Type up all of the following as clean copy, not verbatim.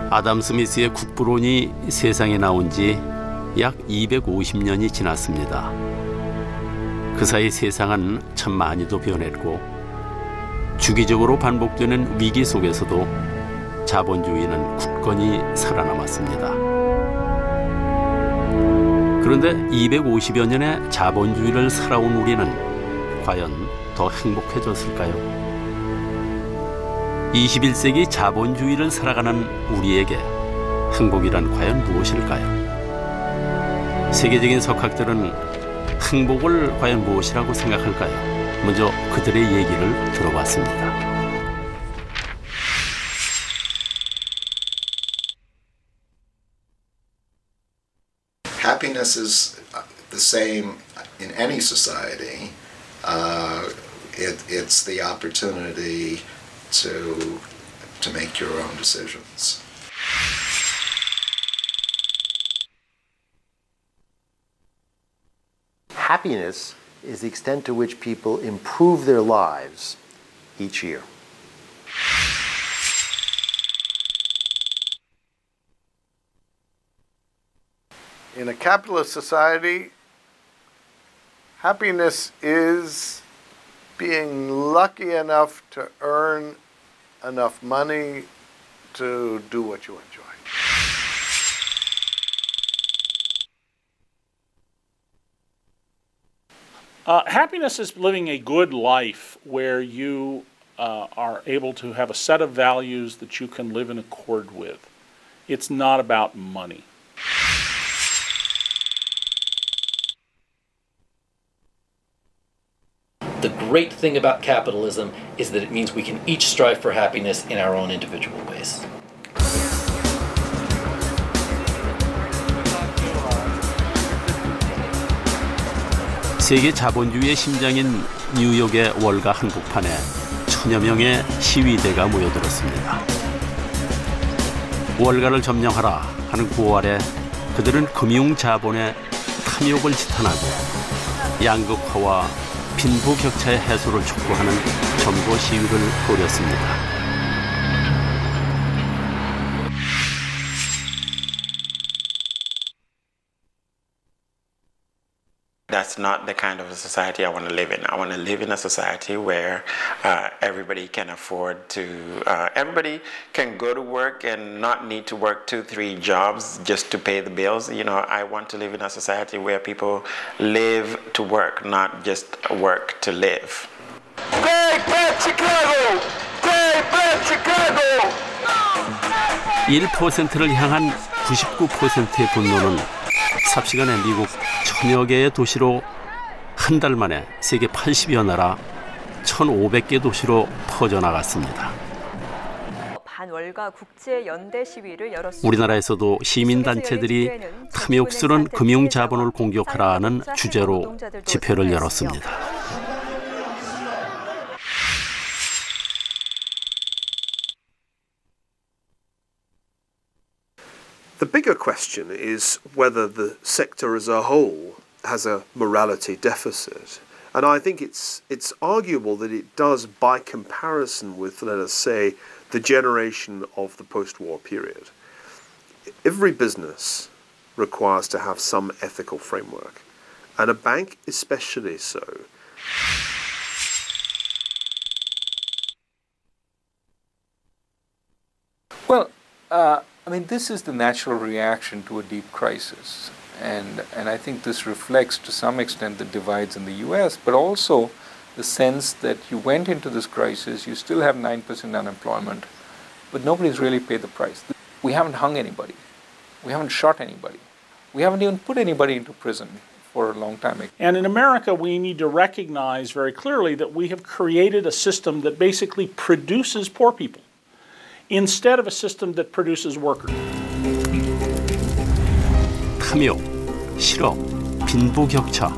아담 스미스의 국부론이 세상에 나온 지 약 250년이 지났습니다. 그 사이 세상은 참 많이도 변했고 주기적으로 반복되는 위기 속에서도 자본주의는 굳건히 살아남았습니다. 그런데 250여 년의 자본주의를 살아온 우리는 과연 더 행복해졌을까요? 21세기 자본주의를 살아가는 우리에게 행복이란 과연 무엇일까요? 세계적인 석학들은 행복을 과연 무엇이라고 생각할까요? 먼저 그들의 얘기를 들어봤습니다. Happiness is the same in any society. It's the opportunity to make your own decisions. Happiness is the extent to which people improve their lives each year. In a capitalist society, happiness is being lucky enough to earn enough money to do what you enjoy. Happiness is living a good life where you are able to have a set of values that you can live in accord with. It's not about money. The great thing about capitalism is that it means we can each strive for happiness in our own individual ways. 세계 자본주의의 심장인 뉴욕의 월가 한복판에 천여 명의 시위대가 모여들었습니다. 월가를 점령하라 하는 구호 아래 그들은 금융자본의 탐욕을 지탄하고 양극화와 빈부격차의 해소를 촉구하는 점거 시위를 벌였습니다. That's not the kind of a society I want to live in. I want to live in a society where everybody can afford to, everybody can go to work and not need to work 2-3 jobs just to pay the bills. You know, I want to live in a society where people live to work, not just work to live. Take back Chicago! Take back Chicago! 1%를 향한 99%의 분노는 삽시간에 미국 천여 개의 도시로 한 달 만에 세계 80여 나라 1,500개 도시로 퍼져나갔습니다. 반월가 국제연대 시위를 열었습니다. 우리나라에서도 시민단체들이 탐욕스런 금융자본을 공격하라는 주제로 집회를 열었습니다. The bigger question is whether the sector as a whole has a morality deficit. And I think it's arguable that it does by comparison with, let us say, the generation of the post-war period. Every business requires to have some ethical framework, and a bank especially so. Well, I mean, this is the natural reaction to a deep crisis. And I think this reflects to some extent the divides in the US, but also the sense that you went into this crisis, you still have 9% unemployment, but nobody's really paid the price. We haven't hung anybody. We haven't shot anybody. We haven't even put anybody into prison for a long time. And in America, we need to recognize very clearly that we have created a system that basically produces poor people instead of a system that produces workers. 탐욕, 실업, 빈부격차,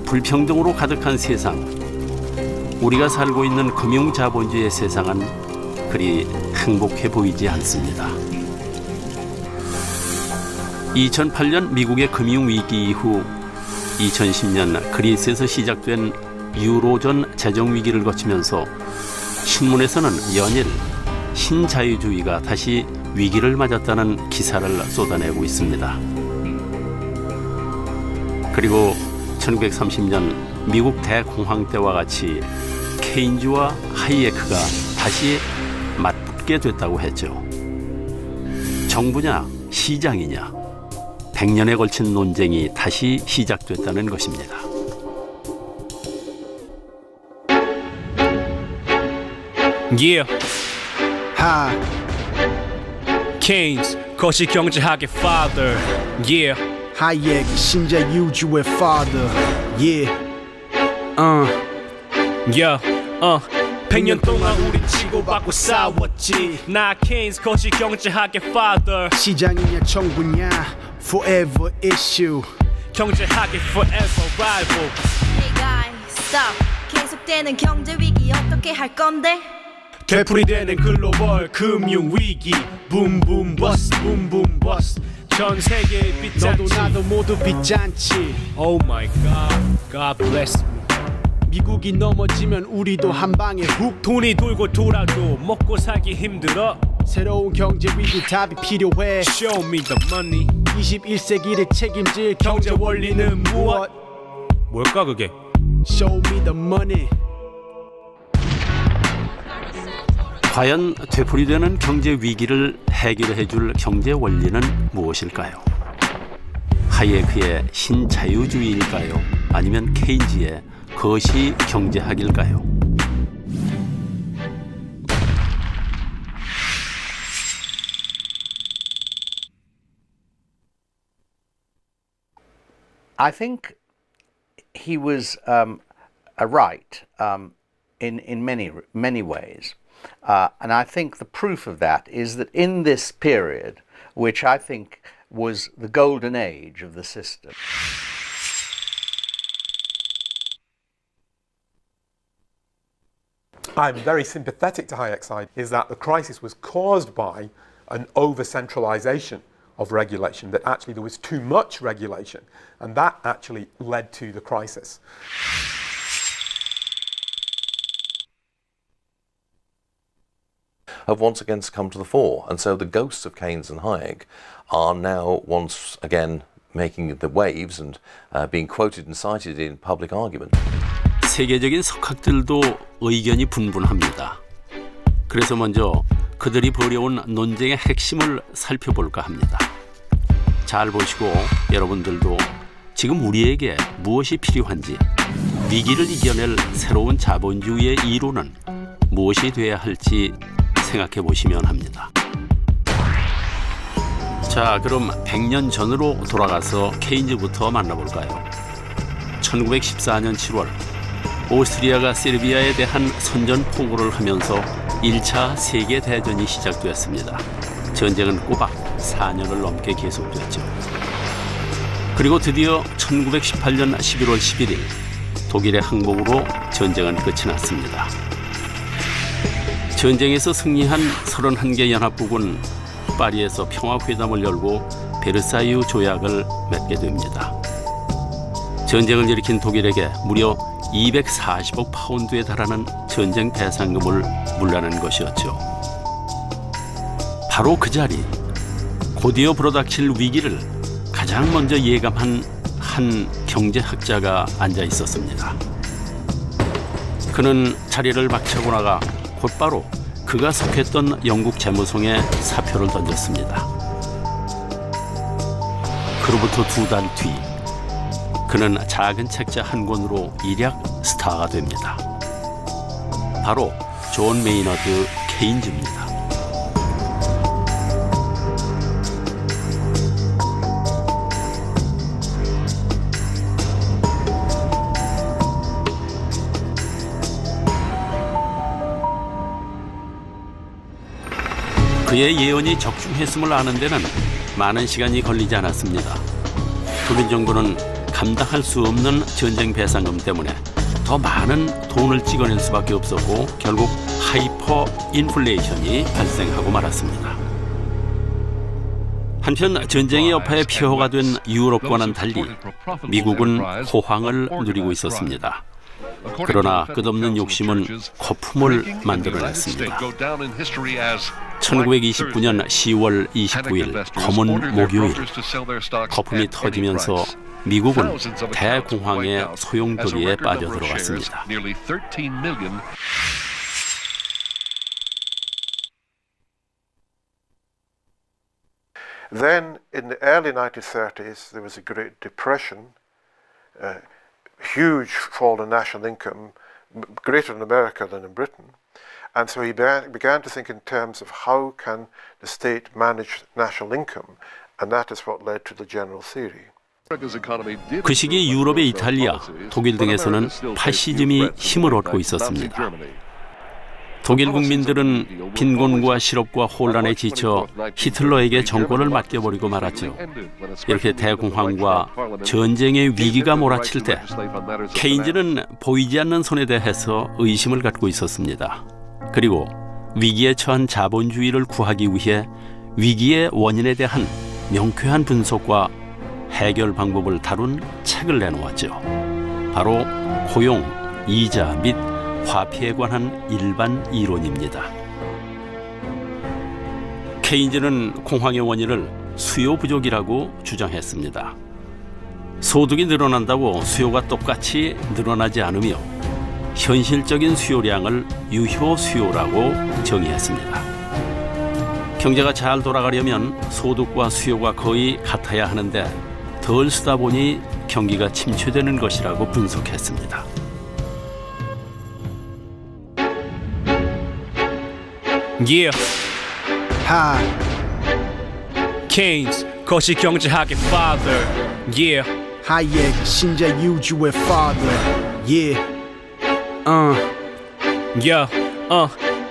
불평등으로 가득한 세상. 우리가 살고 있는 금융자본주의 세상은 그리 행복해 보이지 않습니다. 2008년 미국의 금융위기 이후 2010년 그리스에서 시작된 유로존 재정위기를 거치면서 신문에서는 연일 신자유주의가 다시 위기를 맞았다는 기사를 쏟아내고 있습니다. 그리고 1930년 미국 대공황 때와 같이 케인즈와 하이에크가 다시 맞붙게 됐다고 했죠. 정부냐 시장이냐 100년에 걸친 논쟁이 다시 시작됐다는 것입니다. Yeah. Hi. Keynes, 거시경제학의 father. Yeah. 하이에크 신자유주의 father. Yeah. Yeah. 100년 동안 우리 치고받고 싸웠지. 나 케인스 거시경제학의 father. 시장이냐 정부냐 forever issue. 경제학의 forever rival. Hey guys, stop. 계속되는 경제 위기 어떻게 할 건데? 되풀이되는 글로벌 금융 위기. 붐붐 버스 붐붐 버스. 전 세계의 빚잔치. 너도 나도 모두 빚잔치. Oh my God, God bless me. 미국이 넘어지면 우리도 한 방에 훅. 돈이 돌고 돌아도 먹고 살기 힘들어. 새로운 경제 위기 답이 필요해. Show me the money. 21세기를 책임질 경제 원리는 무엇? 뭘까 그게? Show me the money. 과연 되풀이되는 경제 위기를 해결해줄 경제 원리는 무엇일까요? 하이에크의 신자유주의일까요? 아니면 케인즈의 거시 경제학일까요? I think he was right in many ways. And I think the proof of that is that in this period, which I think was the golden age of the system. I'm very sympathetic to Hayek's idea is that the crisis was caused by an over-centralization of regulation, that actually there was too much regulation, and that actually led to the crisis. Have once again come to the fore, and so the ghosts of Keynes and Hayek are now once again making the waves and being quoted and cited in public argument. 세계적인 석학들도 의견이 분분합니다. 그래서 먼저 그들이 벌여온 논쟁의 핵심을 살펴볼까 합니다. 잘 보시고 여러분들도 지금 우리에게 무엇이 필요한지, 위기를 이겨낼 새로운 자본주의의 이론은 무엇이 돼야 할지 생각해 보시면 합니다. 자, 그럼 100년 전으로 돌아가서 케인즈부터 만나볼까요? 1914년 7월 오스트리아가 세르비아에 대한 선전포고를 하면서 1차 세계대전이 시작되었습니다. 전쟁은 꼬박 4년을 넘게 계속됐죠. 그리고 드디어 1918년 11월 11일 독일의 항복으로 전쟁은 끝이 났습니다. 전쟁에서 승리한 31개 연합국은 파리에서 평화회담을 열고 베르사유 조약을 맺게 됩니다. 전쟁을 일으킨 독일에게 무려 240억 파운드에 달하는 전쟁 배상금을 물라는 것이었죠. 바로 그 자리, 곧이어 불어닥칠 위기를 가장 먼저 예감한 한 경제학자가 앉아 있었습니다. 그는 자리를 박차고 나가 곧바로 그가 속했던 영국 재무성에 사표를 던졌습니다. 그로부터 2달 뒤 그는 작은 책자 한 권으로 일약 스타가 됩니다. 바로 존 메이너드 케인즈입니다. 그의 예언이 적중했음을 아는 데는 많은 시간이 걸리지 않았습니다. 독일 정부는 감당할 수 없는 전쟁 배상금 때문에 더 많은 돈을 찍어낼 수밖에 없었고 결국 하이퍼 인플레이션이 발생하고 말았습니다. 한편 전쟁의 여파에 피호가 된 유럽과는 달리 미국은 호황을 누리고 있었습니다. 그러나 끝없는 욕심은 거품을 만들어냈습니다. 1929년 10월 29일 검은 목요일, 거품이 터지면서 미국은 대공황의 소용돌이에 빠져들어갔습니다. Then, in the early 1930s, there was a Great Depression, huge fall in national income, greater in America than in Britain. And so he began to think in terms of how can the state manage national income, and that is what led to the general theory. 그 시기 유럽의 이탈리아, 독일 등에서는 파시즘이 힘을 얻고 있었습니다. 독일 국민들은 빈곤과 실업과 혼란에 지쳐 히틀러에게 정권을 맡겨버리고 말았죠. 이렇게 대공황과 전쟁의 위기가 몰아칠 때 케인즈는 보이지 않는 손에 대해서 의심을 갖고 있었습니다. 그리고 위기에 처한 자본주의를 구하기 위해 위기의 원인에 대한 명쾌한 분석과 해결 방법을 다룬 책을 내놓았죠. 바로 고용, 이자 및 화폐에 관한 일반 이론입니다. 케인즈는 공황의 원인을 수요 부족이라고 주장했습니다. 소득이 늘어난다고 수요가 똑같이 늘어나지 않으며 현실적인 수요량을 유효 수요라고 정의했습니다. 경제가 잘 돌아가려면 소득과 수요가 거의 같아야 하는데 덜 쓰다 보니 경기가 침체되는 것이라고 분석했습니다. Yeah. Hi. Keynes, 거시경제학의 father. Yeah. 하이의 신자 유주의 father. Yeah. Yeah.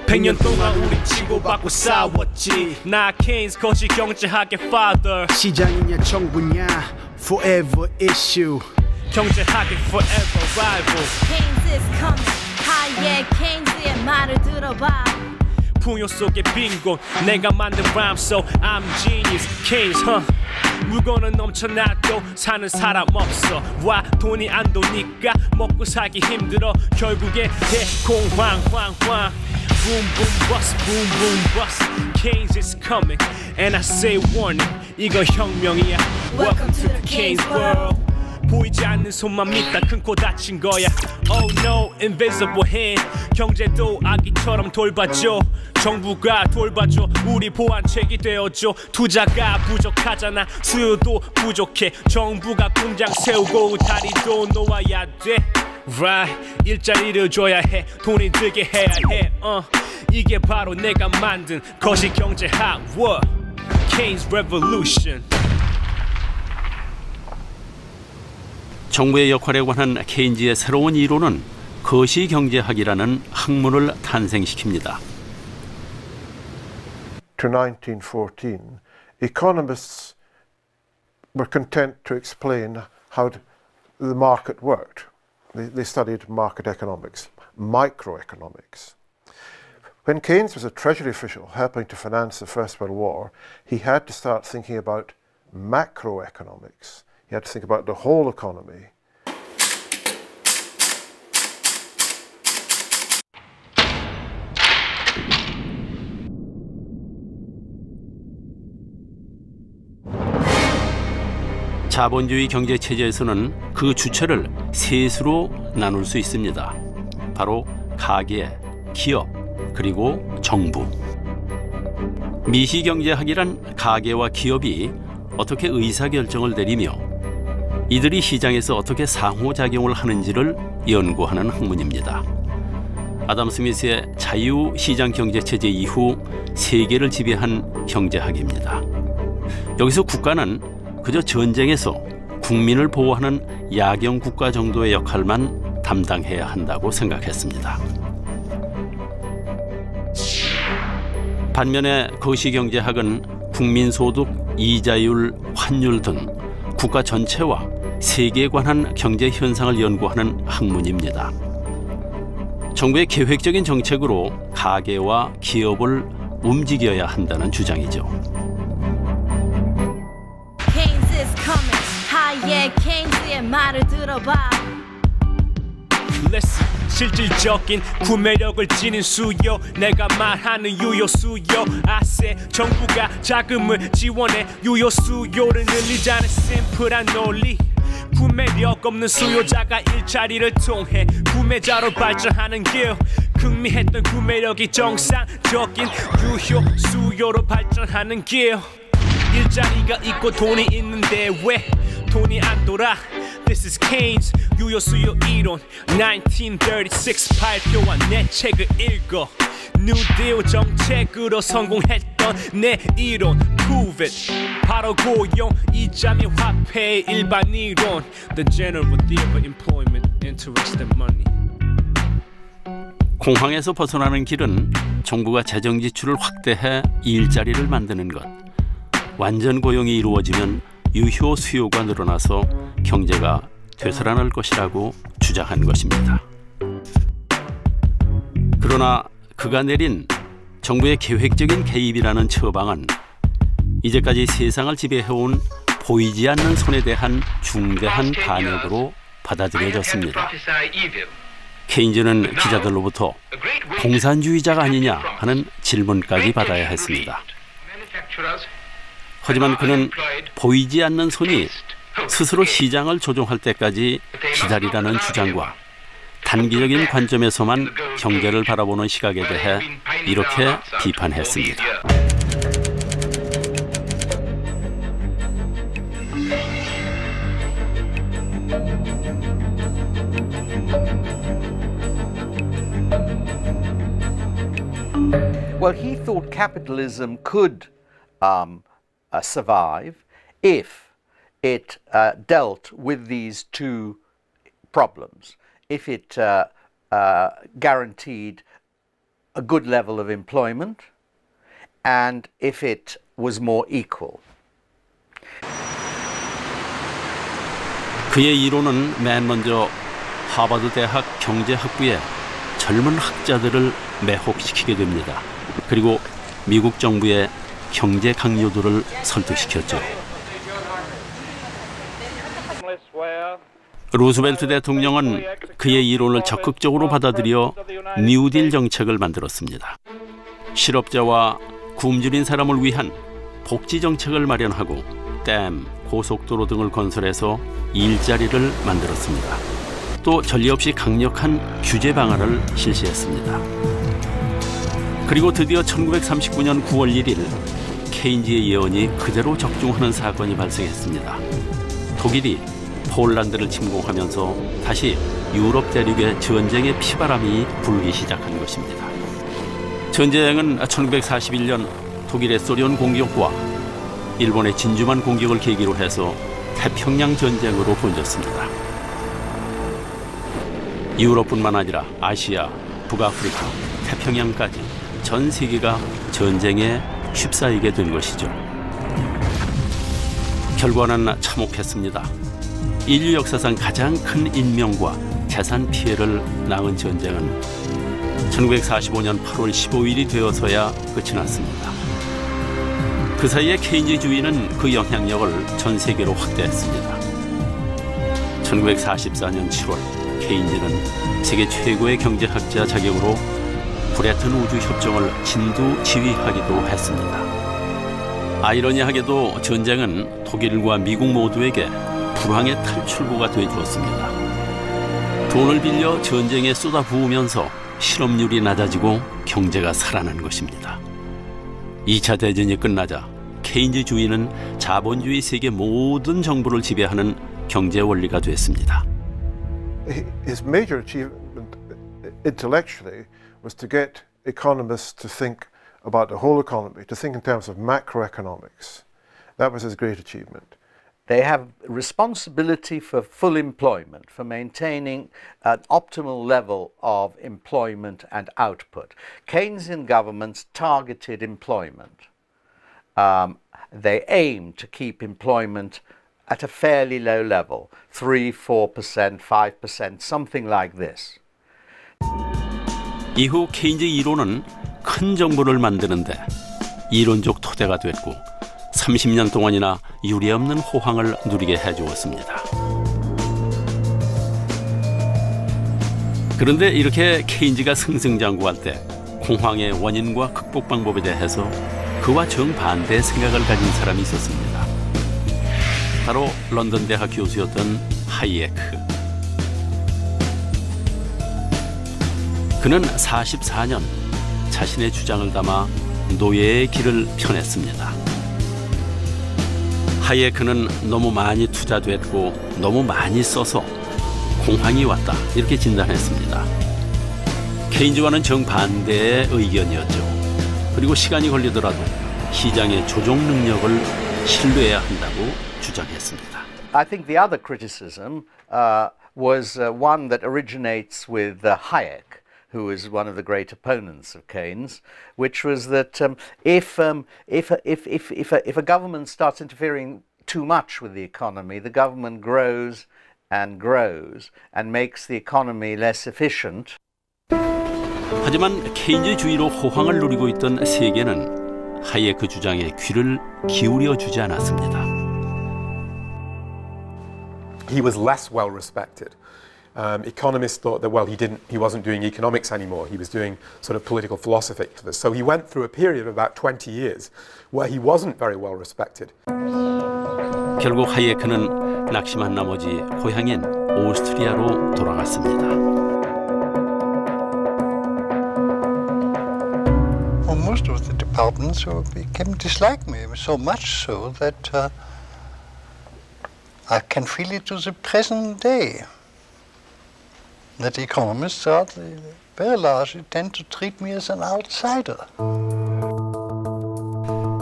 100년 동안 우리 치고받고 싸웠지. 나 케인스 거시경제학의 father. 시장이냐 정부냐 forever issue. 경제학의 forever rival. Keynes is coming. 하이의 케인즈의 말을 들어봐. 풍요 속의 빈곤 내가 만든 rhyme so I'm genius Keynes 물건은 넘쳐나도 사는 사람 없어 와 돈이 안 도니까 먹고 살기 힘들어 결국에 대공황 boom boom bust boom boom bust Keynes is coming and I say warning 이거 혁명이야 Welcome to the Keynes world 보이지 않는 손만 믿다 큰 코 다친 거야 Oh no invisible hand 경제도 아기처럼 돌봐줘 정부가 돌봐줘 우리 보안책이 되어줘 투자가 부족하잖아 수요도 부족해 정부가 공장 세우고 다리도 놓아야 돼 Right 일자리를 줘야 해 돈이 들게 해야 해 이게 바로 내가 만든 거시경제학 What? Keynes Revolution 정부의 역할에 관한 케인즈의 새로운 이론은 거시경제학이라는 학문을 탄생시킵니다. To 1914, economists were content to explain how the market worked. They studied market economics, microeconomics. When Keynes was a Treasury official helping to finance the First World War, he had to start thinking about macroeconomics. You had to think about the whole economy. 자본주의 경제 체제에서는 그 주체를 셋으로 나눌 수 있습니다. 바로 가계, 기업, 그리고 정부. 미시경제학이란 가계와 기업이 어떻게 의사결정을 내리며 이들이 시장에서 어떻게 상호작용을 하는지를 연구하는 학문입니다. 아담 스미스의 자유시장경제체제 이후 세계를 지배한 경제학입니다. 여기서 국가는 그저 전쟁에서 국민을 보호하는 야경국가 정도의 역할만 담당해야 한다고 생각했습니다. 반면에 거시경제학은 국민소득, 이자율, 환율 등 국가 전체와 세계에 관한 경제 현상을 연구하는 학문입니다. 정부의 계획적인 정책으로 가계와 기업을 움직여야 한다는 주장이죠. Keynes is coming. 하이의 케인즈의 말을 들어봐. Listen, 실질적인 구매력을 지닌 수요 내가 말하는 유효 수요 아세 정부가 자금을 지원해 유효 수요를 늘리자는 심플한 논리 구매력 없는 수요자가 일자리를 통해 구매자로 발전하는 길 흥미했던 구매력이 정상적인 유효 수요로 발전하는 길 일자리가 있고 돈이 있는데 왜 돈이 안 돌아 This is Keynes 유효 수요 이론 1936 발표한 내 책을 읽어 New Deal 정책으로 성공했던 내 이론 Prove it 바로 고용 이자 및 화폐의 일반 이론 The general theory of employment interest and money 공황에서 벗어나는 길은 정부가 재정 지출을 확대해 일자리를 만드는 것 완전 고용이 이루어지면 유효 수요가 늘어나서 경제가 되살아날 것이라고 주장한 것입니다. 그러나 그가 내린 정부의 계획적인 개입이라는 처방은 이제까지 세상을 지배해온 보이지 않는 손에 대한 중대한 반역으로 받아들여졌습니다. 케인즈는 기자들로부터 공산주의자가 아니냐 하는 질문까지 받아야 했습니다. 하지만 그는 보이지 않는 손이 스스로 시장을 조종할 때까지 기다리라는 주장과 단기적인 관점에서만 경제를 바라보는 시각에 대해 이렇게 비판했습니다. Well, he thought capitalism could survive if it dealt with these two problems. If it guaranteed a good level of employment and if it was more equal. 그의 이론은 맨 먼저 하버드 대학 경제학부의 젊은 학자들을 매혹시키게 됩니다. 그리고 미국 정부의 경제 강요들을 설득시켰죠. 루스벨트 대통령은 그의 이론을 적극적으로 받아들여 뉴딜 정책을 만들었습니다. 실업자와 굶주린 사람을 위한 복지 정책을 마련하고 댐, 고속도로 등을 건설해서 일자리를 만들었습니다. 또 전례 없이 강력한 규제 방안을 실시했습니다. 그리고 드디어 1939년 9월 1일 케인즈의 예언이 그대로 적중하는 사건이 발생했습니다. 독일이 폴란드를 침공하면서 다시 유럽 대륙의 전쟁의 피바람이 불기 시작한 것입니다. 전쟁은 1941년 독일의 소련 공격과 일본의 진주만 공격을 계기로 해서 태평양 전쟁으로 번졌습니다. 유럽뿐만 아니라 아시아, 북아프리카, 태평양까지 전 세계가 전쟁에 휩싸이게 된 것이죠. 결과는 참혹했습니다. 인류 역사상 가장 큰 인명과 재산 피해를 낳은 전쟁은 1945년 8월 15일이 되어서야 끝이 났습니다. 그 사이에 케인즈주의는 그 영향력을 전 세계로 확대했습니다. 1944년 7월 케인즈는 세계 최고의 경제학자 자격으로 브레튼 우주 협정을 진두 지휘하기도 했습니다. 아이러니하게도 전쟁은 독일과 미국 모두에게 불황의 탈출구가 되어주었습니다. 돈을 빌려 전쟁에 쏟아부으면서 실업률이 낮아지고 경제가 살아난 것입니다. 2차 대전이 끝나자 케인즈주의는 자본주의 세계 모든 정부를 지배하는 경제 원리가 됐습니다. His major achievement intellectually was to get economists to think about the whole economy, to think in terms of macroeconomics. That was his great achievement. They have responsibility for full employment, for maintaining an optimal level of employment and output. Keynesian governments targeted employment. They aimed to keep employment at a fairly low level, 3, 4%, 5%, something like this. 이후 케인즈 이론은 큰 정부를 만드는데 이론적 토대가 됐고 30년 동안이나 유례없는 호황을 누리게 해주었습니다. 그런데 이렇게 케인즈가 승승장구할 때 공황의 원인과 극복 방법에 대해서 그와 정반대의 생각을 가진 사람이 있었습니다. 바로 런던 대학 교수였던 하이에크. 그는 44년 자신의 주장을 담아 노예의 길을 펴냈습니다. 하이에크는 너무 많이 투자됐고 너무 많이 써서 공황이 왔다 이렇게 진단했습니다. 케인즈와는 정반대의 의견이었죠. 그리고 시간이 걸리더라도 시장의 조종 능력을 신뢰해야 한다고 주장했습니다. I think the other criticism was one that originates with Hayek, who was one of the great opponents of Keynes, which was that if a government starts interfering too much with the economy, the government grows and makes the economy less efficient. 하지만 케인즈주의로 호황을 누리고 있던 세계는 하이에크 주장에 귀를 기울여 주지 않았습니다. He was less well respected. Economists thought that, well, he wasn't doing economics anymore. He was doing sort of political philosophy. So he went through a period of about 20 years where he wasn't very well respected. 결국 하이에크는 낙심한 나머지 고향인 오스트리아로 돌아갔습니다. Well, most of the departments became dislike me, so much so that I can feel it to the present day. That economists are very largely tend to treat me as an outsider.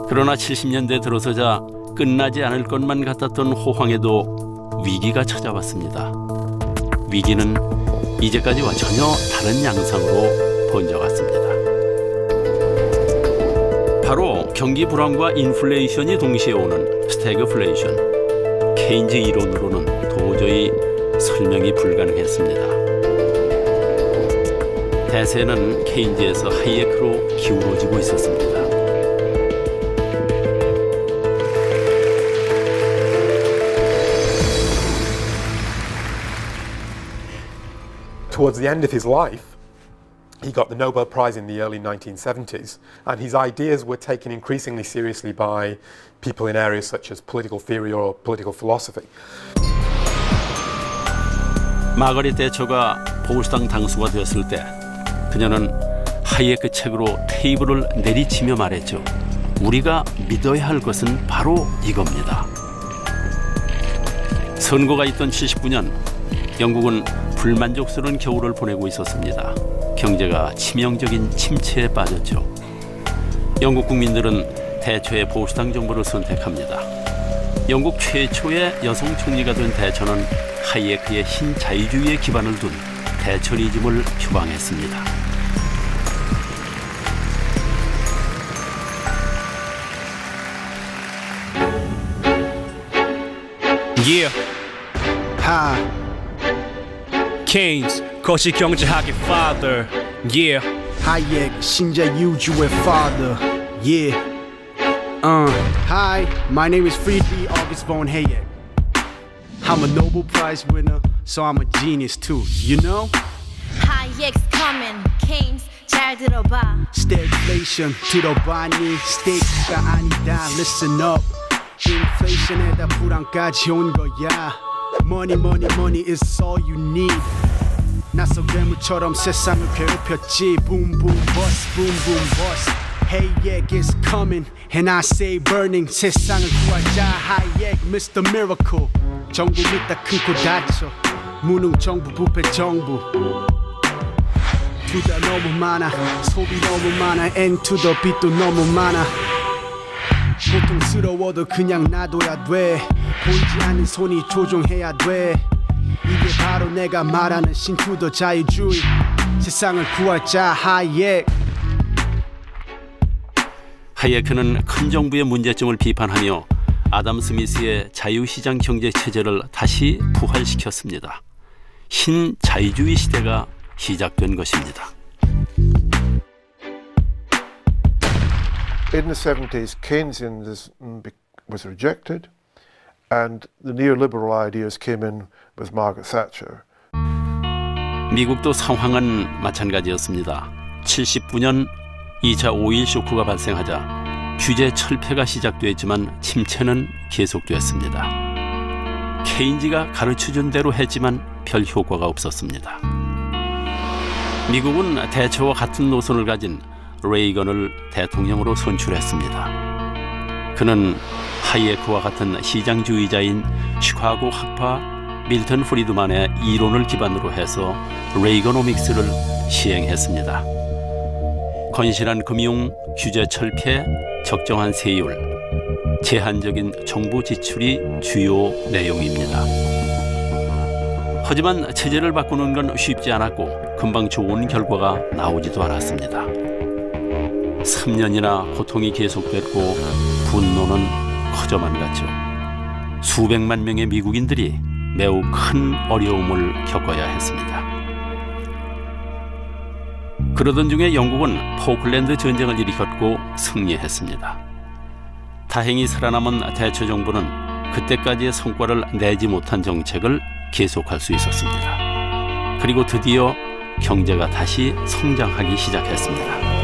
그러나 70년대 들어서자 끝나지 않을 것만 같았던 호황에도 위기가 찾아왔습니다. 위기는 이제까지와 전혀 다른 양상으로 번져갔습니다. 바로 경기 불황과 인플레이션이 동시에 오는 스태그플레이션. 케인즈 이론으로는 도저히 설명이 불가능했습니다. 대세는 케인즈에서 하이에크로 기울어지고 있었습니다. Towards the end of his life, he got the Nobel Prize in the early 1970s, and his ideas were taken increasingly seriously by people in areas such as political theory or political philosophy. 마거릿 대처가 보수당 당수가 되었을 때 그녀는 하이에크 책으로 테이블을 내리치며 말했죠. 우리가 믿어야 할 것은 바로 이겁니다. 선거가 있던 79년 영국은 불만족스러운 겨울을 보내고 있었습니다. 경제가 치명적인 침체에 빠졌죠. 영국 국민들은 대처의 보수당 정부를 선택합니다. 영국 최초의 여성 총리가 된 대처는 하이에크의 흰 자유주의에 기반을 둔 대처리즘을 표방했습니다. Yeah. Ha. Keynes, 거시경제학의 father. Yeah. Hayek, 신자유주의 father. Yeah. Hi, my name is Friedrich August von Hayek. I'm a Nobel Prize winner, so I'm a genius too, you know? Hayek's coming, Keynes 잘 들어봐. Stagflation 들어봤니? State가 아니다, listen up. Inflation에다 불안까지 온 거야. Money, money, money is all you need. 낯선 괴물처럼 세상을 괴롭혔지. Boom, boom, bust, boom, boom, bust. Hayek is coming, and I say burning. 세상을 구하자, Hayek, Mr. Miracle. 정부 믿다 큰 코 다쳐. 무능 정부, 부패 정부. 투자 너무 많아, 소비 너무 많아, N to the B도 너무 많아. 고통스러워도 그냥 놔둬야 돼. 보이지 않는 손이 조종해야 돼. 이게 바로 내가 말하는 신투더 자유주의. 세상을 구할 자 하이에크. 하이에크는 큰 정부의 문제점을 비판하며 아담 스미스의 자유시장 경제 체제를 다시 부활시켰습니다. 흰 자유주의 시대가 시작된 것입니다. In the 70s, Keynesianism was rejected, and the neoliberal ideas came in with Margaret Thatcher. 미국도 상황은 마찬가지였습니다. 79년 2차 오일 쇼크가 발생하자 규제 철폐가 시작됐지만 침체는 계속됐습니다. 케인즈가 가르쳐준 대로 했지만 별 효과가 없었습니다. 미국은 대처와 같은 노선을 가진 레이건을 대통령으로 선출했습니다. 그는 하이에크와 같은 시장주의자인 시카고 학파 밀턴 프리드만의 이론을 기반으로 해서 레이거노믹스를 시행했습니다. 건실한 금융, 규제 철폐, 적정한 세율, 제한적인 정부 지출이 주요 내용입니다. 하지만 체제를 바꾸는 건 쉽지 않았고 금방 좋은 결과가 나오지도 않았습니다. 3년이나 고통이 계속됐고 분노는 커져만 갔죠. 수백만 명의 미국인들이 매우 큰 어려움을 겪어야 했습니다. 그러던 중에 영국은 포클랜드 전쟁을 일으켰고 승리했습니다. 다행히 살아남은 대처 정부는 그때까지의 성과를 내지 못한 정책을 계속할 수 있었습니다. 그리고 드디어 경제가 다시 성장하기 시작했습니다.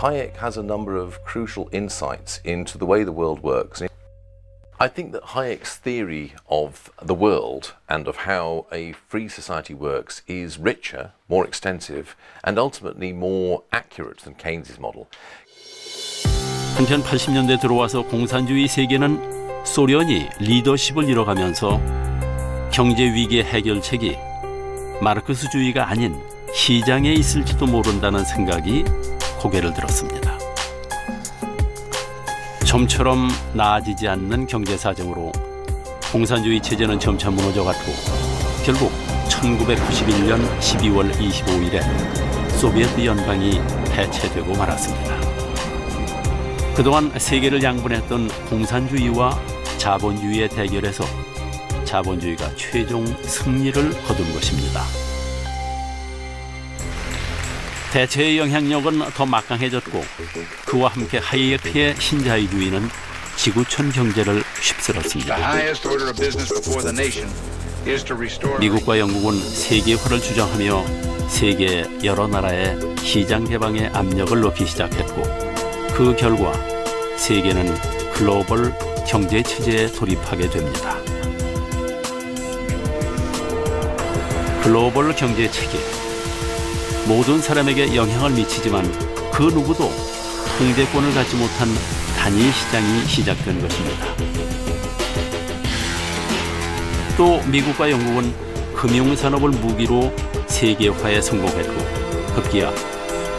Hayek has a number of crucial insights into the way the world works. I think that Hayek's theory of the world and of how a free society works is richer, more extensive, and ultimately more accurate than Keynes's model. 한편 80년대 들어와서 공산주의 세계는 소련이 리더십을 잃어가면서 경제 위기의 해결책이 마르크스주의가 아닌 시장에 있을지도 모른다는 생각이 고개를 들었습니다. 좀처럼 나아지지 않는 경제 사정으로 공산주의 체제는 점차 무너져갔고 결국 1991년 12월 25일에 소비에트 연방이 해체되고 말았습니다. 그동안 세계를 양분했던 공산주의와 자본주의의 대결에서 자본주의가 최종 승리를 거둔 것입니다. 대체의 영향력은 더 막강해졌고 그와 함께 하이에크의 신자유주의는 지구촌 경제를 휩쓸었습니다. 미국과 영국은 세계화를 주장하며 세계 여러 나라의 시장 개방의 압력을 넣기 시작했고 그 결과 세계는 글로벌 경제 체제에 돌입하게 됩니다. 글로벌 경제 체계. 모든 사람에게 영향을 미치지만 그 누구도 통제권을 갖지 못한 단일 시장이 시작된 것입니다. 또 미국과 영국은 금융산업을 무기로 세계화에 성공했고 급기야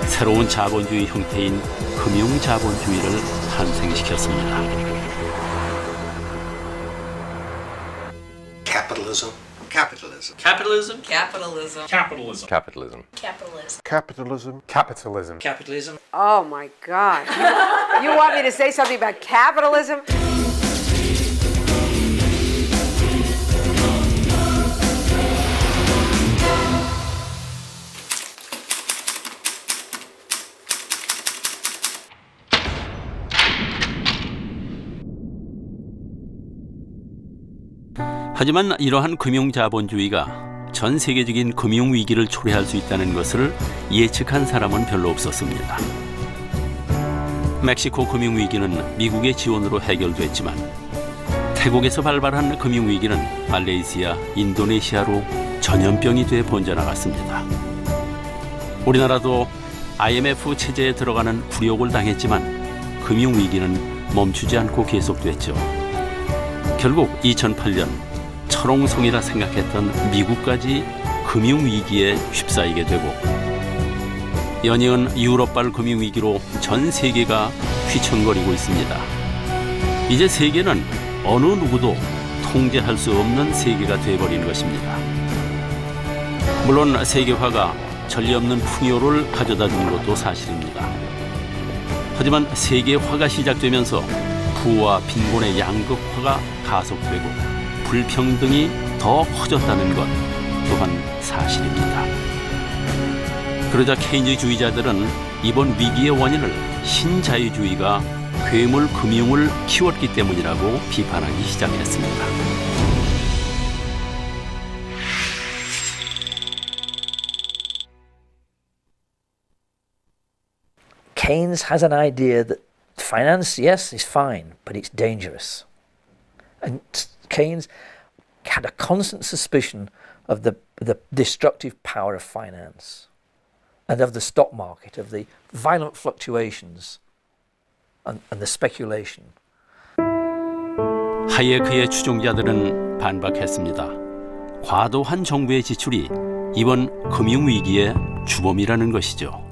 새로운 자본주의 형태인 금융자본주의를 탄생시켰습니다. Capitalism. Capitalism. Capitalism. Capitalism. Capitalism. Capitalism. Capitalism. Capitalism. Capitalism. Capitalism. Oh my God. You want me to say something about capitalism? 하지만 이러한 금융자본주의가 전 세계적인 금융위기를 초래할 수 있다는 것을 예측한 사람은 별로 없었습니다. 멕시코 금융위기는 미국의 지원으로 해결됐지만 태국에서 발발한 금융위기는 말레이시아, 인도네시아로 전염병이 돼 번져나갔습니다. 우리나라도 IMF 체제에 들어가는 굴욕을 당했지만 금융위기는 멈추지 않고 계속됐죠. 결국 2008년 철옹성이라 생각했던 미국까지 금융위기에 휩싸이게 되고 연이은 유럽발 금융위기로 전 세계가 휘청거리고 있습니다. 이제 세계는 어느 누구도 통제할 수 없는 세계가 되어버린 것입니다. 물론 세계화가 전례 없는 풍요를 가져다 준 것도 사실입니다. 하지만 세계화가 시작되면서 부와 빈곤의 양극화가 가속되고 불평등이 더 커졌다는 것 또한 사실입니다. 그러자 케인즈주의자들은 이번 위기의 원인을 신자유주의가 괴물 금융을 키웠기 때문이라고 비판하기 시작했습니다. Keynes has an idea that finance, yes, is fine, but it's dangerous. And Keynes had a constant suspicion of the destructive power of finance and of the stock market, of the violent fluctuations and the speculation. 하이에크의 추종자들은 반박했습니다. 과도한 정부의 지출이 이번 금융위기의 주범이라는 것이죠.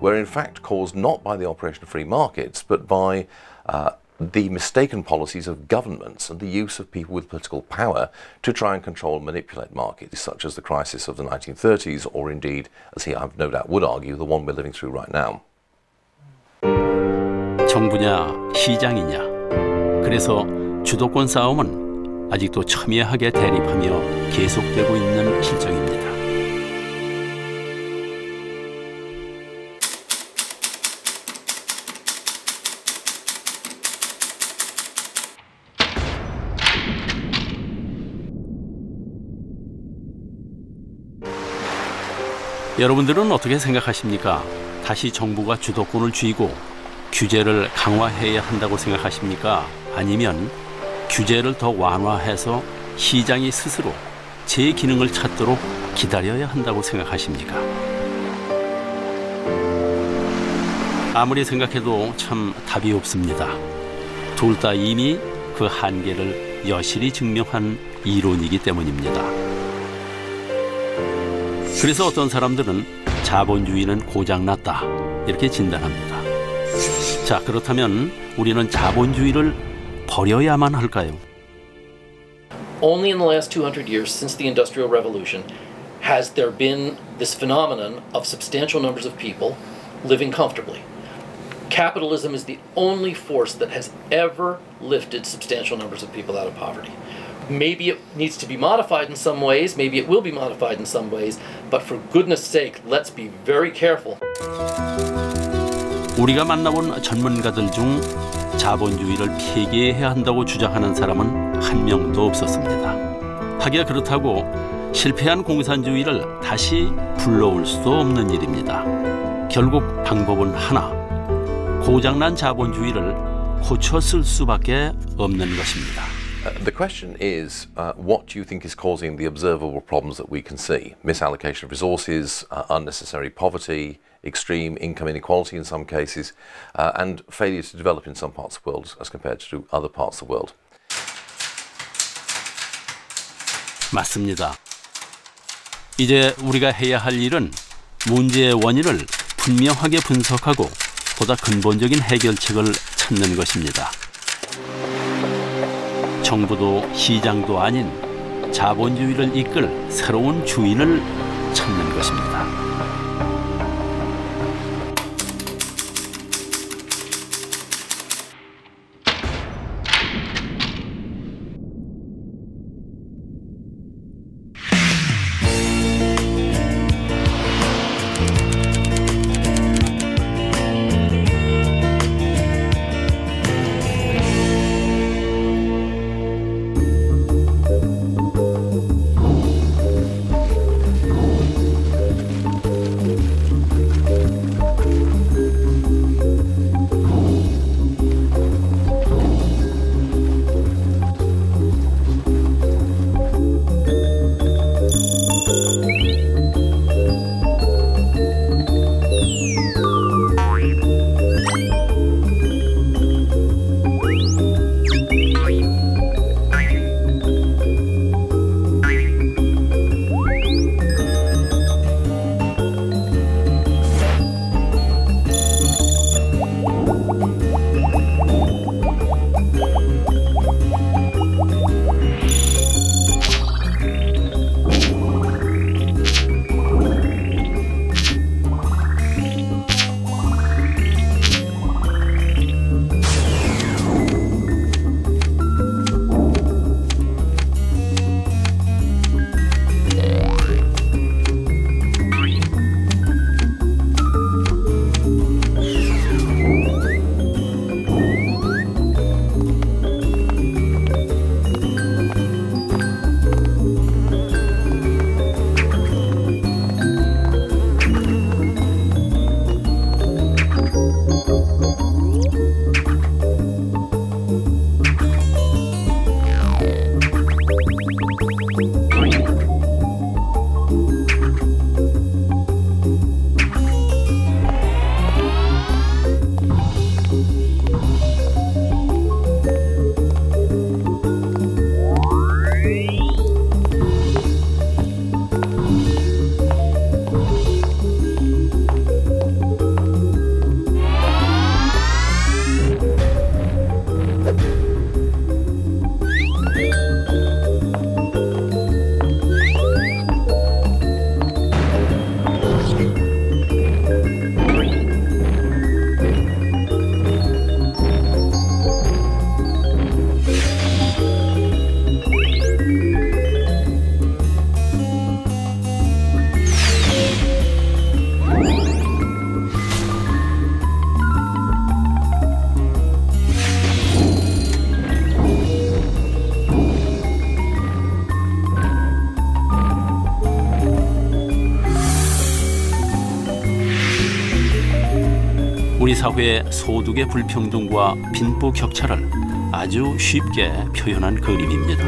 Were in fact caused not by the operation of free markets, but by the mistaken policies of governments and the use of people with political power to try and control and manipulate markets, such as the crisis of the 1930s, or indeed, as he, I've no doubt would argue, the one we're living through right now. 정부냐 시장이냐. 그래서 주도권 싸움은 아직도 첨예하게 대립하며 계속되고 있는 실정입니다. 여러분들은 어떻게 생각하십니까? 다시 정부가 주도권을 쥐고 규제를 강화해야 한다고 생각하십니까? 아니면 규제를 더 완화해서 시장이 스스로 제 기능을 찾도록 기다려야 한다고 생각하십니까? 아무리 생각해도 참 답이 없습니다. 둘 다 이미 그 한계를 여실히 증명한 이론이기 때문입니다. 그래서 어떤 사람들은 자본주의는 고장났다 이렇게 진단합니다. 자, 그렇다면 우리는 자본주의를 버려야만 할까요? Only in the last 200 years since the Industrial Revolution has there been this phenomenon of substantial numbers of people living comfortably. Capitalism is the only force that has ever lifted substantial numbers of people out of poverty. Maybe it needs to be modified in some ways, maybe it will be modified in some ways, but for goodness sake, let's be very careful. 우리가 만나본 전문가들 중 자본주의를 폐기해야 한다고 주장하는 사람은 한 명도 없었습니다. 하기야 그렇다고 실패한 공산주의를 다시 불러올 수도 없는 일입니다. 결국 방법은 하나, 고장난 자본주의를 고쳐 쓸 수밖에 없는 것입니다. The question is, what do you think is causing the observable problems that we can see? Misallocation of resources, unnecessary poverty, extreme income inequality in some cases, and failure to develop in some parts of the world as compared to other parts of the world. 맞습니다. 이제 우리가 해야 할 일은 문제의 원인을 분명하게 분석하고 보다 근본적인 해결책을 찾는 것입니다. 정부도 시장도 아닌 자본주의를 이끌 새로운 주인을 찾는 것입니다. 우리 사회의 소득의 불평등과 빈부 격차를 아주 쉽게 표현한 그림입니다.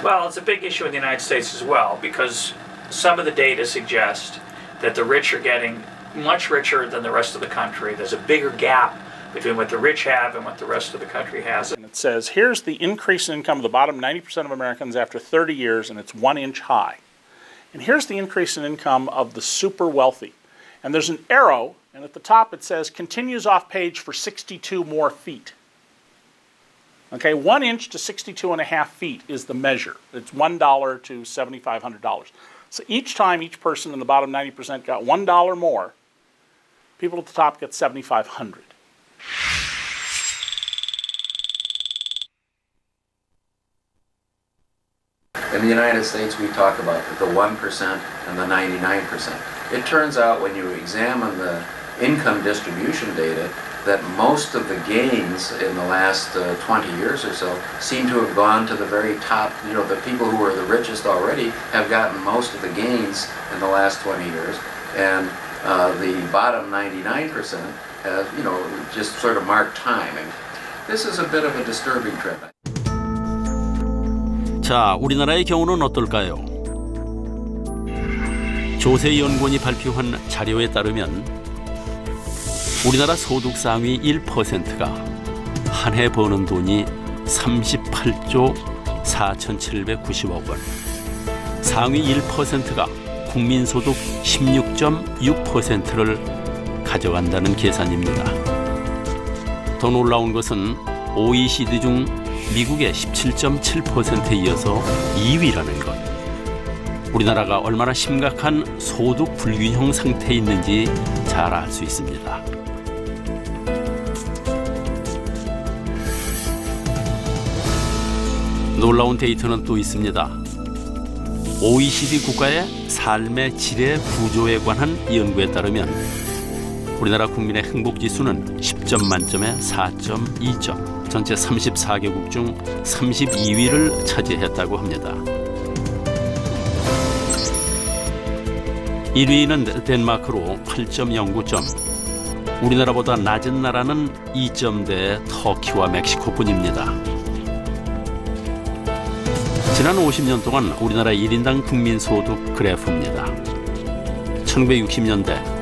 Well, it's a big issue in the United States as well because some of the data suggest that the rich are getting much richer than the rest of the country. There's a bigger gap between what the rich have and what the rest of the country has. And it says, here's the increase in income of the bottom 90% of Americans after 30 years, and it's 1 inch high. And here's the increase in income of the super wealthy. And there's an arrow, and at the top it says, continues off page for 62 more feet. Okay, 1 inch to 62.5 feet is the measure. It's $1 to $7,500. So each time each person in the bottom 90% got $1 more, people at the top get $7,500. In the United States, we talk about the 1% and the 99%. It turns out when you examine the income distribution data that most of the gains in the last 20 years or so seem to have gone to the very top. You know, the people who are the richest already have gotten most of the gains in the last 20 years, and the bottom 99% have, you know, just sort of marked time. And this is a bit of a disturbing trend. 자, 우리나라의 경우는 어떨까요? 조세연구원이 발표한 자료에 따르면 우리나라 소득 상위 1%가 한 해 버는 돈이 38조 4,790억 원, 상위 1%가 국민소득 16.6%를 가져간다는 계산입니다. 더 놀라운 것은 OECD 중 미국의 17.7%에 이어서 2위라는 것. 우리나라가 얼마나 심각한 소득 불균형 상태에 있는지 잘 알 수 있습니다. 놀라운 데이터는 또 있습니다. OECD 국가의 삶의 질의 구조에 관한 연구에 따르면 우리나라 국민의 행복지수는 10점 만점에 4.2점, 전체 34개국 중 32위를 차지했다고 합니다. 1위는 덴마크로 8.09점, 우리나라보다 낮은 나라는 2점대의 터키와 멕시코뿐입니다. 지난 50년 동안 우리나라 1인당 국민소득 그래프입니다. 1960년대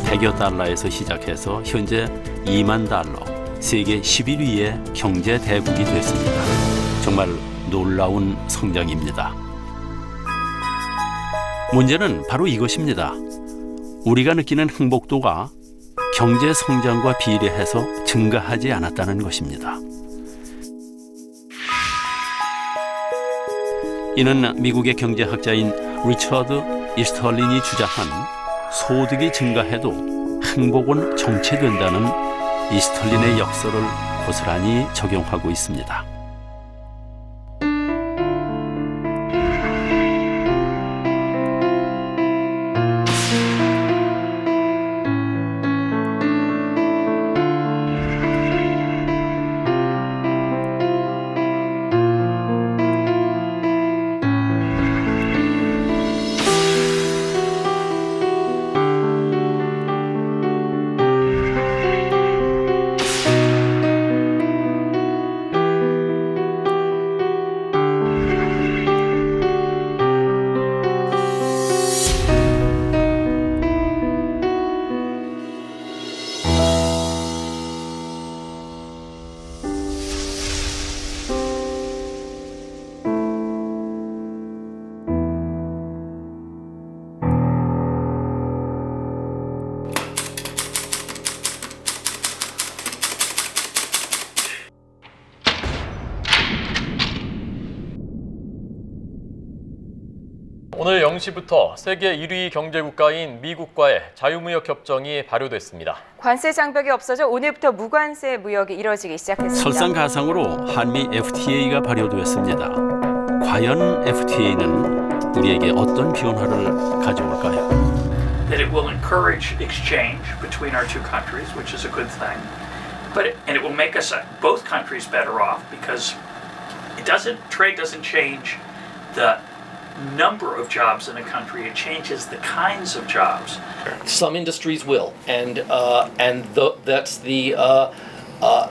100여 달러에서 시작해서 현재 2만 달러, 세계 11위의 경제 대국이 됐습니다. 정말 놀라운 성장입니다. 문제는 바로 이것입니다. 우리가 느끼는 행복도가 경제 성장과 비례해서 증가하지 않았다는 것입니다. 이는 미국의 경제학자인 리처드 이스털린이 주장한 소득이 증가해도 행복은 정체된다는 이스털린의 역설을 고스란히 적용하고 있습니다. 오늘 0시부터 세계 1위 경제국가인 미국과의 자유무역 협정이 발효됐습니다. 관세 장벽이 없어져 오늘부터 무관세 무역이 이뤄지기 시작했습니다. 설상가상으로 한미 FTA가 발효되었습니다. 과연 FTA는 우리에게 어떤 변화를 가져올까요? That it will encourage exchange between our two countries, which is a good thing. And it will make us both countries better off because trade doesn't change the number of jobs in a country. It changes the kinds of jobs. Some industries will, and that's the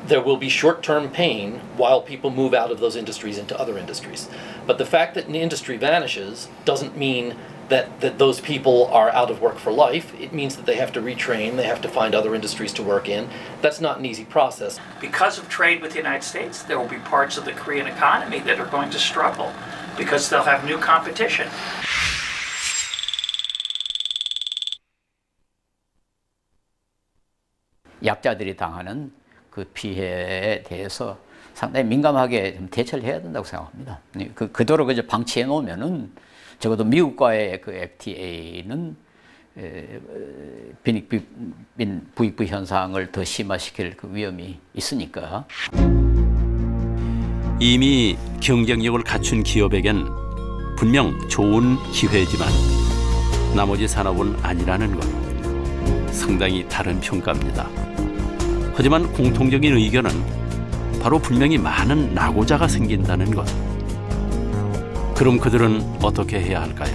there will be short-term pain while people move out of those industries into other industries. But the fact that an industry vanishes doesn't mean that those people are out of work for life. It means that they have to retrain, they have to find other industries to work in. That's not an easy process. Because of trade with the United States, there will be parts of the Korean economy that are going to struggle because they'll have new competition. 약자들이 당하는 그 피해에 대해서 상당히 민감하게 좀 대처를 해야 된다고 생각합니다. 그대로 그저 방치해 놓으면은 적어도 미국과의 그 FTA는 빈익빈 부익부 현상을 더 심화시킬 그 위험이 있으니까. 이미 경쟁력을 갖춘 기업에겐 분명 좋은 기회지만 나머지 산업은 아니라는 건 상당히 다른 평가입니다. 하지만 공통적인 의견은 바로 분명히 많은 낙오자가 생긴다는 것. 그럼 그들은 어떻게 해야 할까요?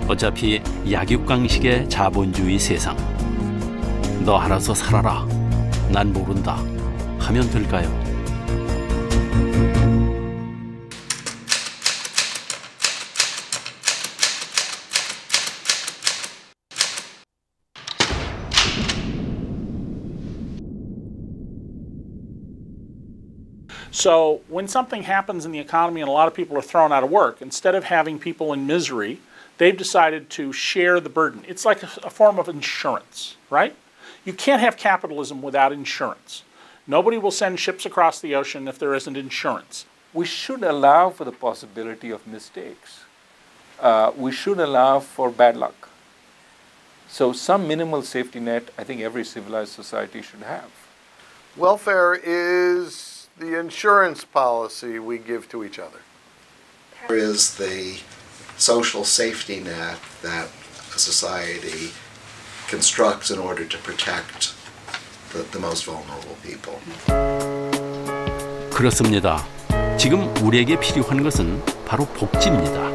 어차피 약육강식의 자본주의 세상. 너 알아서 살아라. 난 모른다. 하면 될까요? So when something happens in the economy and a lot of people are thrown out of work, instead of having people in misery, they've decided to share the burden. It's like a form of insurance, right? You can't have capitalism without insurance. Nobody will send ships across the ocean if there isn't insurance. We should allow for the possibility of mistakes. We should allow for bad luck. So some minimal safety net, I think every civilized society should have. Welfare is the insurance policy we give to each other. There is the social safety net that a society constructs in order to protect the most vulnerable people. 그렇습니다. 지금 우리에게 필요한 것은 바로 복지입니다.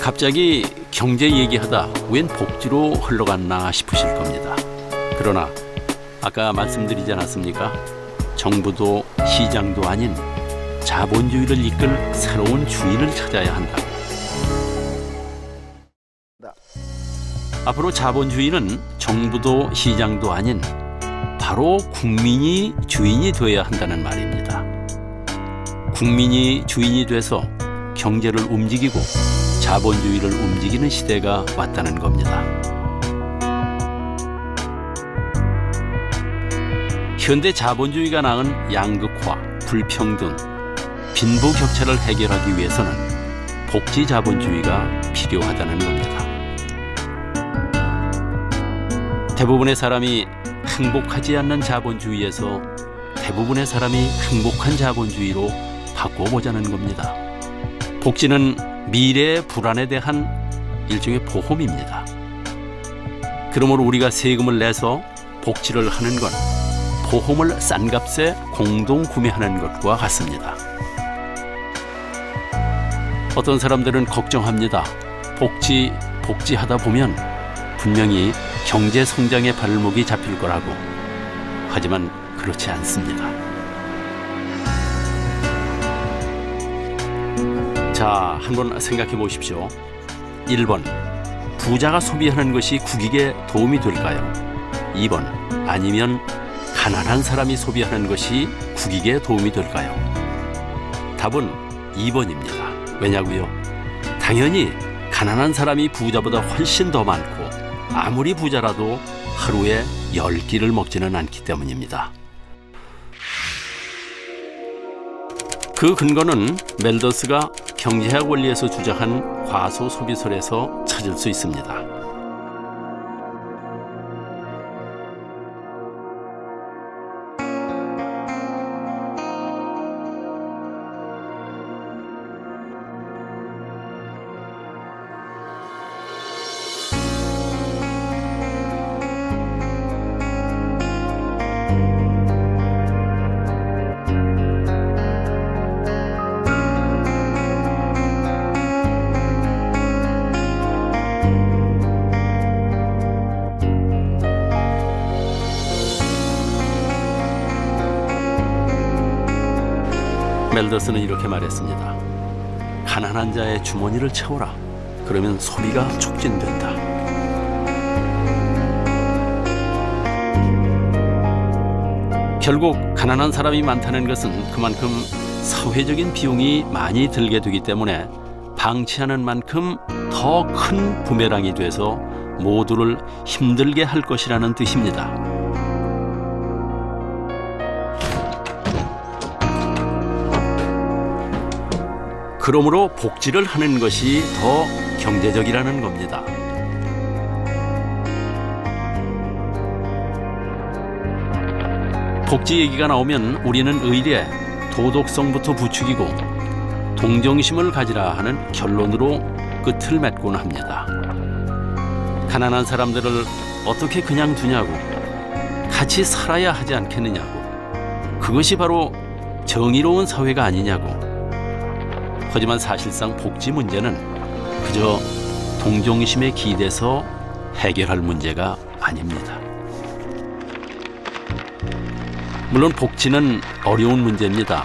갑자기 경제 얘기하다 웬 복지로 흘러갔나 싶으실 겁니다. 그러나 아까 말씀드리지 않았습니까? 정부도 시장도 아닌 자본주의를 이끌 새로운 주인을 찾아야 한다고. 앞으로 자본주의는 정부도 시장도 아닌 바로 국민이 주인이 되어야 한다는 말입니다. 국민이 주인이 돼서 경제를 움직이고 자본주의를 움직이는 시대가 왔다는 겁니다. 현대 자본주의가 낳은 양극화, 불평등, 빈부격차를 해결하기 위해서는 복지 자본주의가 필요하다는 겁니다. 대부분의 사람이 행복하지 않는 자본주의에서 대부분의 사람이 행복한 자본주의로 바꿔보자는 겁니다. 복지는 미래의 불안에 대한 일종의 보험입니다. 그러므로 우리가 세금을 내서 복지를 하는 건 보험을 싼 값에 공동 구매하는 것과 같습니다. 어떤 사람들은 걱정합니다. 복지하다 보면 분명히 경제 성장의 발목이 잡힐 거라고. 하지만 그렇지 않습니다. 자, 한번 생각해 보십시오. 1번, 부자가 소비하는 것이 국익에 도움이 될까요? 2번, 아니면 가난한 사람이 소비하는 것이 국익에 도움이 될까요? 답은 2번입니다. 왜냐고요? 당연히 가난한 사람이 부자보다 훨씬 더 많고 아무리 부자라도 하루에 10끼를 먹지는 않기 때문입니다. 그 근거는 멜더스가 경제학 원리에서 주장한 과소소비설에서 찾을 수 있습니다. 멜더스는 이렇게 말했습니다. 가난한 자의 주머니를 채워라. 그러면 소비가 촉진된다. 결국 가난한 사람이 많다는 것은 그만큼 사회적인 비용이 많이 들게 되기 때문에 방치하는 만큼 더 큰 부메랑이 돼서 모두를 힘들게 할 것이라는 뜻입니다. 그러므로 복지를 하는 것이 더 경제적이라는 겁니다. 복지 얘기가 나오면 우리는 의례 도덕성부터 부추기고 동정심을 가지라 하는 결론으로 끝을 맺곤 합니다. 가난한 사람들을 어떻게 그냥 두냐고, 같이 살아야 하지 않겠느냐고, 그것이 바로 정의로운 사회가 아니냐고. 하지만 사실상 복지 문제는 그저 동정심에 기대서 해결할 문제가 아닙니다. 물론 복지는 어려운 문제입니다.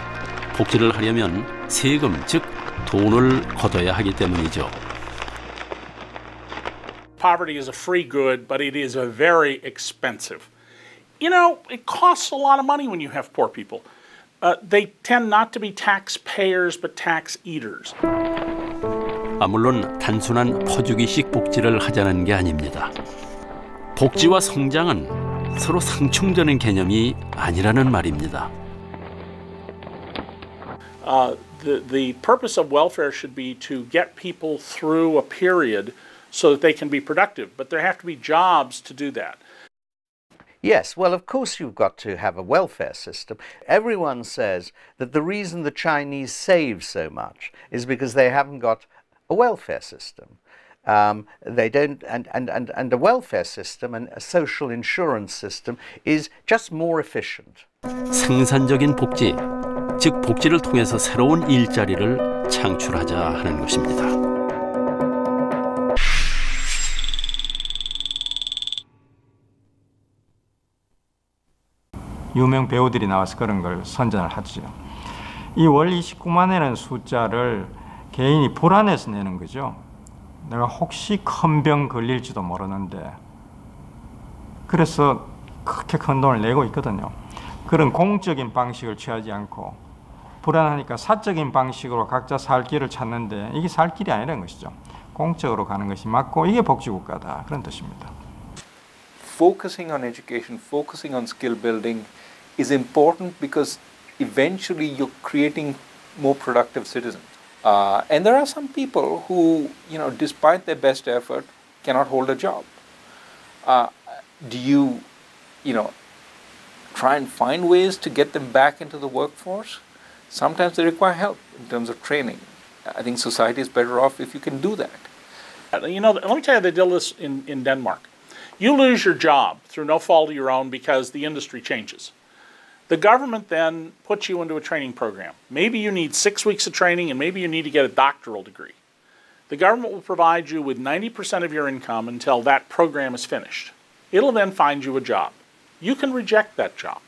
복지를 하려면 세금, 즉 돈을 걷어야 하기 때문이죠. Poverty is a free good, but it is a very expensive. You know, it costs a lot of money when you have poor people. They tend not to be taxpayers, but tax eaters. 물론 단순한 퍼주기식 복지를 하자는 게 아닙니다. 복지와 성장은 서로 상충되는 개념이 아니라는 말입니다. The purpose of welfare should be to get people through a period so that they can be productive, but there have to be jobs to do that. Yes, well, of course you've got to have a welfare system. Everyone says that the reason the Chinese save so much is because they haven't got a welfare system. They don't, and a welfare system and a social insurance system is just more efficient. 생산적인 복지, 즉 복지를 통해서 새로운 일자리를 창출하자 하는 것입니다. 유명 배우들이 나와서 그런 걸 선전을 하죠. 이 월 29만 원이라는 숫자를 개인이 불안해서 내는 거죠. 내가 혹시 큰 병 걸릴지도 모르는데, 그래서 그렇게 큰 돈을 내고 있거든요. 그런 공적인 방식을 취하지 않고 불안하니까 사적인 방식으로 각자 살 길을 찾는데 이게 살 길이 아니라는 것이죠. 공적으로 가는 것이 맞고 이게 복지국가다, 그런 뜻입니다. Focusing on education, focusing on skill building is important because eventually you're creating more productive citizens. And there are some people who, you know, despite their best effort, cannot hold a job. Do you, try and find ways to get them back into the workforce? Sometimes they require help in terms of training. I think society is better off if you can do that. You know, let me tell you, they did this in Denmark. You lose your job through no fault of your own because the industry changes. The government then puts you into a training program. Maybe you need 6 weeks of training and maybe you need to get a doctoral degree. The government will provide you with 90% of your income until that program is finished. It'll then find you a job. You can reject that job.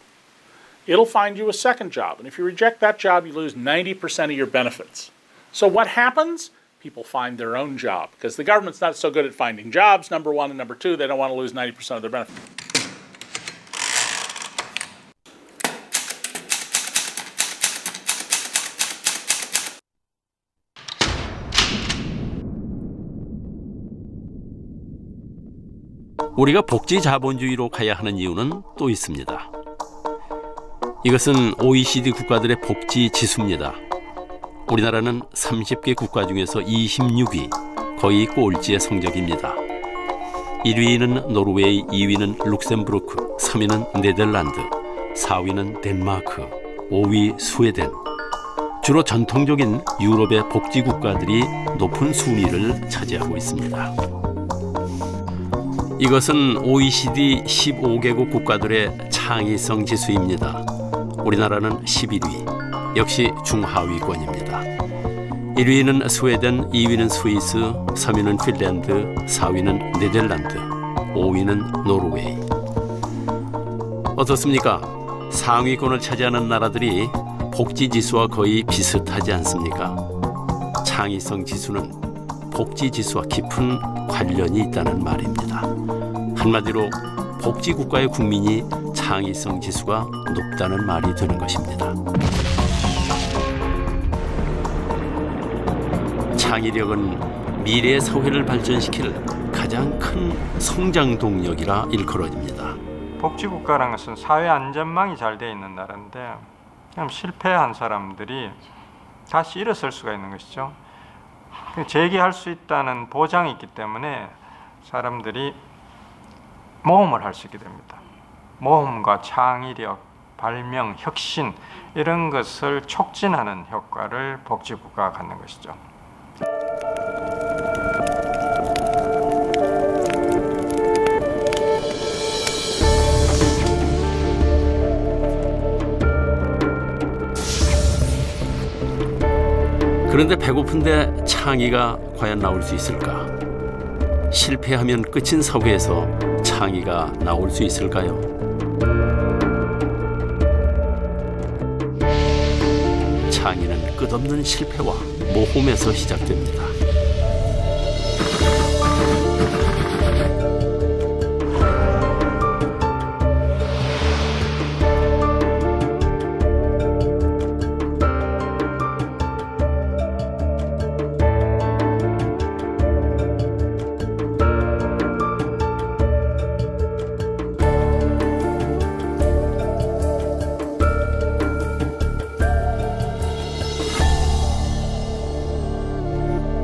It'll find you a second job. And if you reject that job, you lose 90% of your benefits. So what happens? People find their own job because the government's not so good at finding jobs, number one, and number two, they don't want to lose 90% of their benefits. 우리가 복지 자본주의로 가야 하는 이유는 또 있습니다. 이것은 OECD 국가들의 복지 지수입니다. 우리나라는 30개 국가 중에서 26위, 거의 꼴찌의 성적입니다. 1위는 노르웨이, 2위는 룩셈부르크, 3위는 네덜란드, 4위는 덴마크, 5위 스웨덴. 주로 전통적인 유럽의 복지 국가들이 높은 순위를 차지하고 있습니다. 이것은 OECD 15개국 국가들의 창의성 지수입니다. 우리나라는 11위, 역시 중하위권입니다. 1위는 스웨덴, 2위는 스위스, 3위는 핀란드, 4위는 네덜란드, 5위는 노르웨이. 어떻습니까? 상위권을 차지하는 나라들이 복지지수와 거의 비슷하지 않습니까? 창의성 지수는 복지지수와 깊은 관련이 있다는 말입니다. 한마디로 복지국가의 국민이 창의성 지수가 높다는 말이 되는 것입니다. 창의력은 미래의 사회를 발전시킬 가장 큰 성장 동력이라 일컬어집니다. 복지국가라는 것은 사회 안전망이 잘 돼 있는 나라인데 그럼 실패한 사람들이 다시 일어설 수가 있는 것이죠. 재기할 수 있다는 보장이 있기 때문에 사람들이 모험을 할 수 있게 됩니다. 모험과 창의력, 발명, 혁신 이런 것을 촉진하는 효과를 복지국가가 갖는 것이죠. 그런데 배고픈데 창의가 과연 나올 수 있을까? 실패하면 끝인 사회에서 창의가 나올 수 있을까요? 창의는 끝없는 실패와 모험에서 시작됩니다.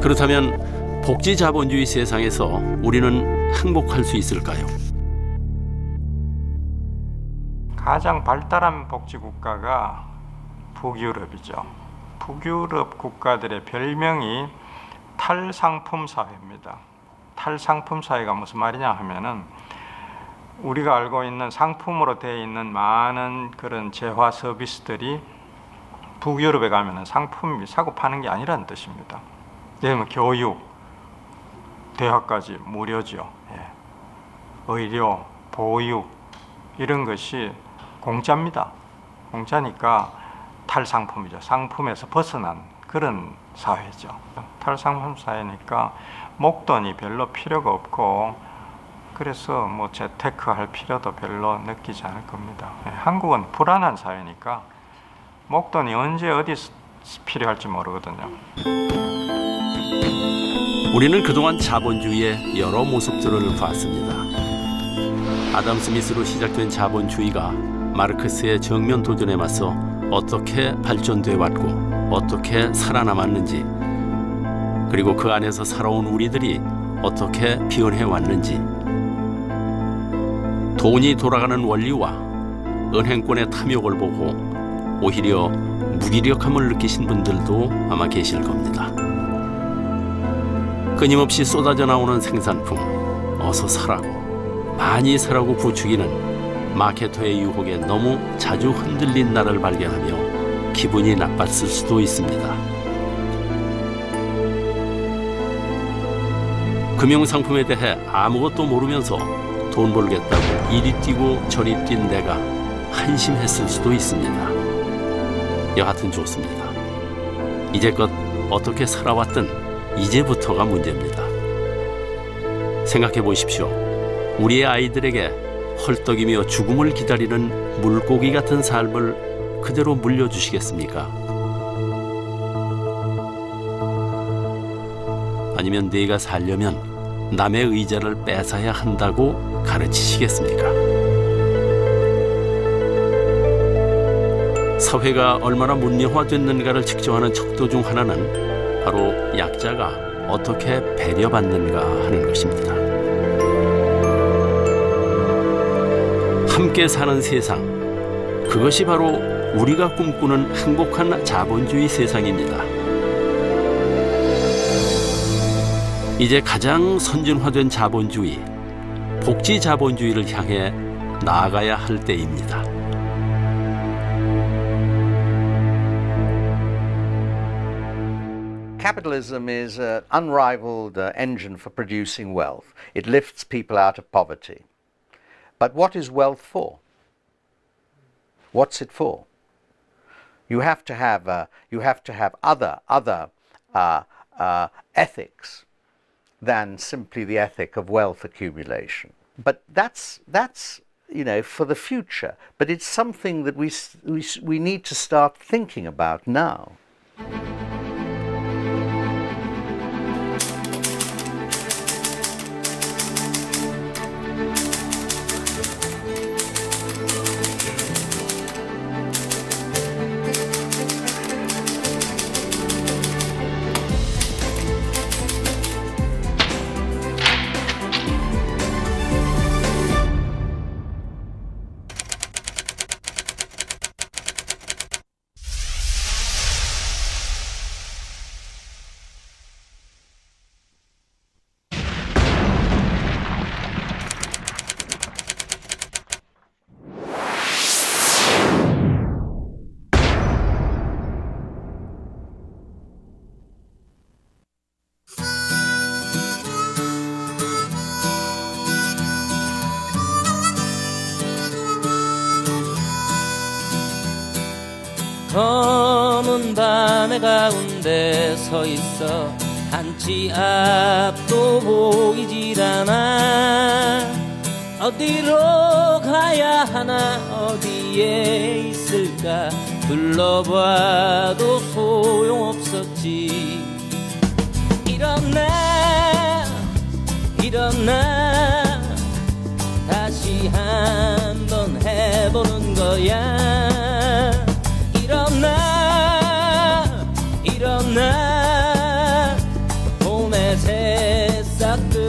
그렇다면 복지자본주의 세상에서 우리는 행복할 수 있을까요? 가장 발달한 복지국가가 북유럽이죠. 북유럽 국가들의 별명이 탈상품 사회입니다. 탈상품 사회가 무슨 말이냐 하면은 우리가 알고 있는 상품으로 되어 있는 많은 그런 재화 서비스들이 북유럽에 가면은 상품이 사고 파는 게 아니라는 뜻입니다. 예를 들면 교육, 대학까지 무료죠. 예. 의료, 보육 이런 것이 공짜입니다. 공짜니까 탈상품이죠. 상품에서 벗어난 그런 사회죠. 탈상품 사회니까 목돈이 별로 필요가 없고 그래서 뭐 재테크 할 필요도 별로 느끼지 않을 겁니다. 예. 한국은 불안한 사회니까 목돈이 언제 어디서 필요할지 모르거든요. 우리는 그동안 자본주의의 여러 모습들을 봤습니다. 아담 스미스로 시작된 자본주의가 마르크스의 정면 도전에 맞서 어떻게 발전돼 왔고 어떻게 살아남았는지, 그리고 그 안에서 살아온 우리들이 어떻게 변해 왔는지, 돈이 돌아가는 원리와 은행권의 탐욕을 보고 오히려 무기력함을 느끼신 분들도 아마 계실 겁니다. 끊임없이 쏟아져 나오는 생산품, 어서 사라고, 많이 사라고 부추기는 마케터의 유혹에 너무 자주 흔들린 나를 발견하며 기분이 나빴을 수도 있습니다. 금융상품에 대해 아무것도 모르면서 돈 벌겠다고 이리 뛰고 저리 뛴 내가 한심했을 수도 있습니다. 여하튼 좋습니다. 이제껏 어떻게 살아왔든 이제부터가 문제입니다. 생각해 보십시오. 우리의 아이들에게 헐떡이며 죽음을 기다리는 물고기 같은 삶을 그대로 물려주시겠습니까? 아니면 내가 살려면 남의 의자를 뺏어야 한다고 가르치시겠습니까? 사회가 얼마나 문명화됐는가를 측정하는 척도 중 하나는 바로 약자가 어떻게 배려받는가 하는 것입니다. 함께 사는 세상, 그것이 바로 우리가 꿈꾸는 행복한 자본주의 세상입니다. 이제 가장 선진화된 자본주의, 복지 자본주의를 향해 나아가야 할 때입니다. Capitalism is an unrivaled engine for producing wealth. It lifts people out of poverty. But what is wealth for? What's it for? You have to have other ethics than simply the ethic of wealth accumulation. But that's for the future. But it's something that we need to start thinking about now. 검은 밤의 가운데 서 있어 한치 앞도 보이질 않아. 어디로 가야 하나 어디에 있을까 둘러봐도 소용없었지. 일어나 다시 한번 해보는 거야. 일어나 봄의 새싹들처럼